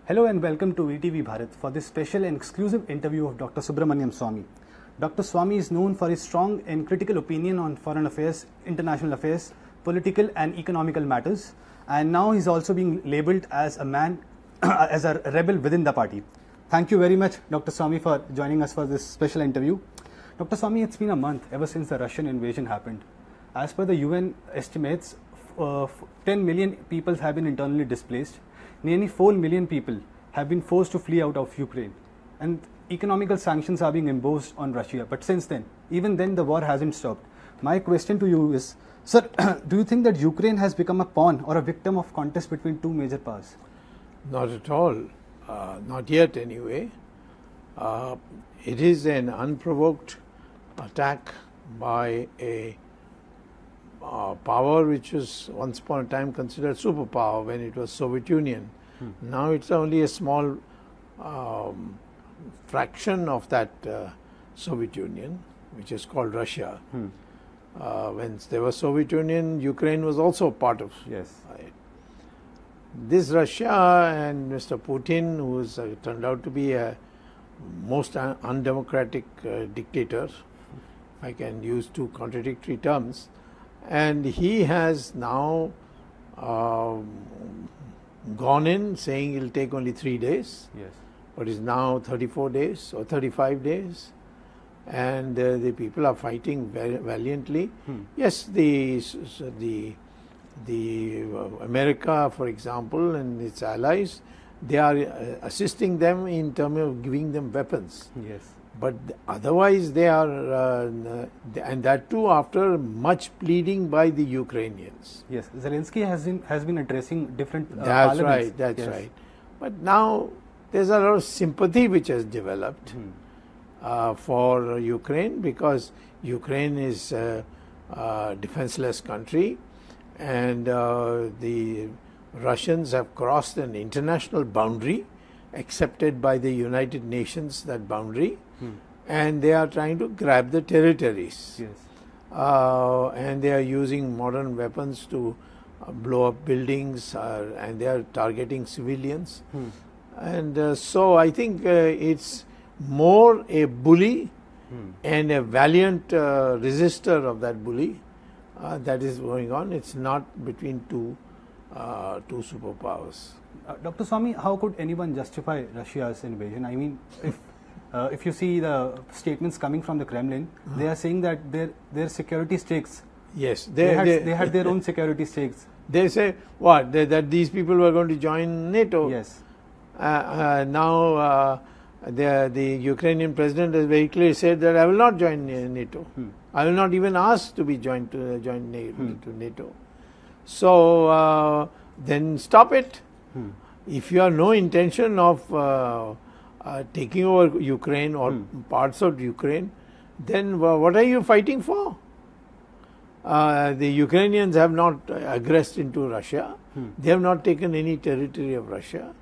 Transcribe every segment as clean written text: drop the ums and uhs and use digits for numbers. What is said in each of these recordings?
Hello and welcome to ETV Bharat for this special and exclusive interview of Dr. Subramanian Swamy. Dr. Swamy is known for his strong and critical opinion on foreign affairs, international affairs, political and economical matters, and now he's also being labelled as a man, as a rebel within the party. Thank you very much, Dr. Swamy, for joining us for this special interview. Dr. Swamy, it's been a month ever since the Russian invasion happened. As per the UN estimates, 10 million people have been internally displaced. Nearly 4 million people have been forced to flee out of Ukraine, and economical sanctions are being imposed on Russia. But since then, even then, the war hasn't stopped. My question to you is, sir, do you think that Ukraine has become a pawn or a victim of contest between two major powers? Not at all. Not yet, anyway. It is an unprovoked attack by a power which was once upon a time considered superpower when it was Soviet Union. Now it's only a small fraction of that Soviet Union, which is called Russia. When there was Soviet Union, Ukraine was also part of it. This Russia and Mr. Putin, who has turned out to be a most undemocratic dictator, if I can use two contradictory terms, and he has now gone in saying it will take only 3 days, but it's now 34 days or 35 days, and the people are fighting very valiantly. Yes, the America, for example, and its allies, they are assisting them in terms of giving them weapons. But otherwise they are, and that too after much pleading by the Ukrainians. Zelensky has been addressing different That's parliaments. Right, that's right. But now there's a lot of sympathy which has developed for Ukraine, because Ukraine is a defenseless country, and the Russians have crossed an international boundary accepted by the United Nations, that boundary, and they are trying to grab the territories. And they are using modern weapons to blow up buildings, and they are targeting civilians. And so I think it's more a bully and a valiant resistor of that bully that is going on. It's not between two superpowers. Dr. Swamy, how could anyone justify Russia's invasion? I mean, if you see the statements coming from the Kremlin, they are saying that their security stakes. They had their own security stakes. They say what? That these people were going to join NATO. Now the Ukrainian president has very clearly said that I will not join NATO. I will not even ask to be join NATO. So then stop it. If you have no intention of taking over Ukraine or parts of Ukraine, then what are you fighting for? The Ukrainians have not aggressed into Russia. They have not taken any territory of Russia.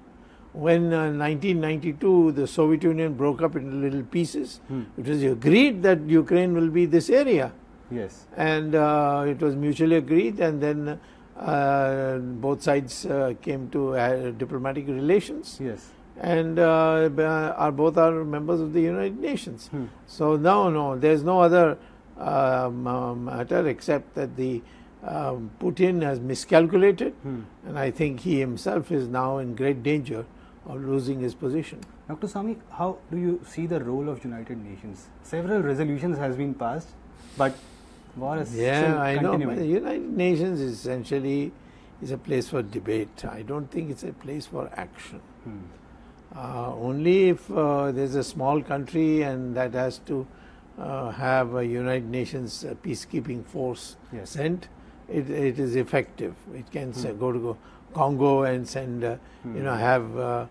When 1992 the Soviet Union broke up into little pieces, it was agreed that Ukraine will be this area. And it was mutually agreed, and then both sides came to diplomatic relations. And both are members of the United Nations. So no, there's no other matter except that the Putin has miscalculated, and I think he himself is now in great danger of losing his position. Dr. Swamy, how do you see the role of United Nations? Several resolutions has been passed, but war is still continuing. The United Nations essentially is a place for debate. I don't think it's a place for action. Only if there's a small country and that has to have a United Nations peacekeeping force sent, it is effective. It can go to Congo and send, have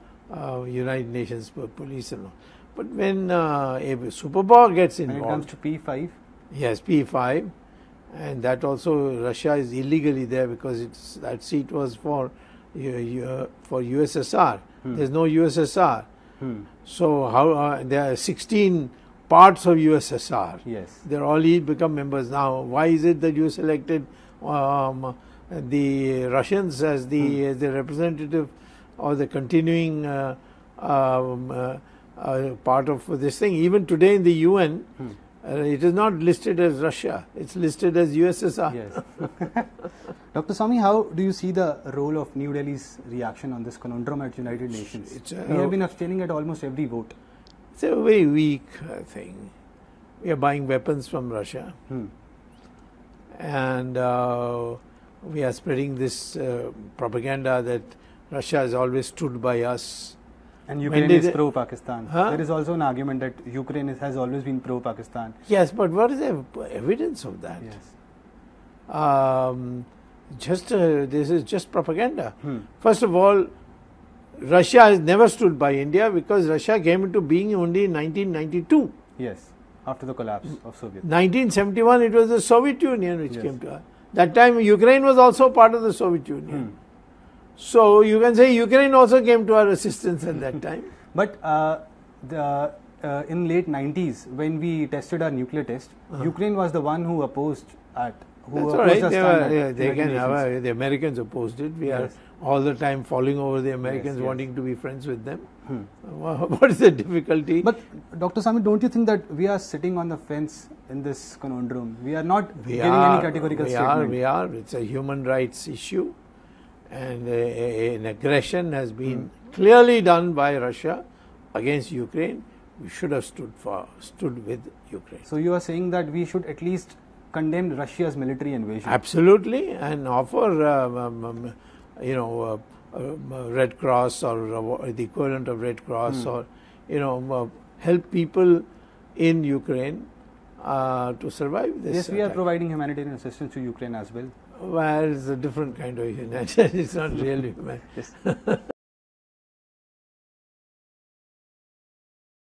United Nations police and all. But when a superpower gets involved, when it comes to P5, P5, and that also Russia is illegally there because that seat was for USSR. There's no USSR. So how there are 16 parts of USSR. They're all become members now. Why is it that you selected the Russians as the representative or the continuing part of this thing. Even today in the UN, it is not listed as Russia, it's listed as USSR. Yes. Dr. Swamy, how do you see the role of New Delhi's reaction on this conundrum at United Nations? We have been abstaining at almost every vote. It's a very weak thing. We are buying weapons from Russia. And we are spreading this propaganda that Russia has always stood by us. And Ukraine is pro-Pakistan. There is also an argument that Ukraine has always been pro-Pakistan. Yes, but what is the evidence of that? Yes. This is just propaganda. First of all, Russia has never stood by India because Russia came into being only in 1992. Yes, after the collapse of Soviet. 1971, it was the Soviet Union which came to us. That time, Ukraine was also part of the Soviet Union. So you can say Ukraine also came to our assistance at that time. But in late 90s, when we tested our nuclear test, Ukraine was the one who opposed at. That's all right. The Americans opposed it. We are all the time falling over the Americans, wanting to be friends with them. What is the difficulty? But Dr. Swamy, don't you think that we are sitting on the fence in this conundrum? We are not giving any categorical statement. We are. It's a human rights issue. And an aggression has been clearly done by Russia against Ukraine. We should have stood with Ukraine. So you are saying that we should at least condemn Russia's military invasion? Absolutely, and offer Red Cross or the equivalent of Red Cross, or help people in Ukraine to survive this. Yes, we are providing humanitarian assistance to Ukraine as well. Well, it's a different kind of humanitarian. It's not really humanitarian.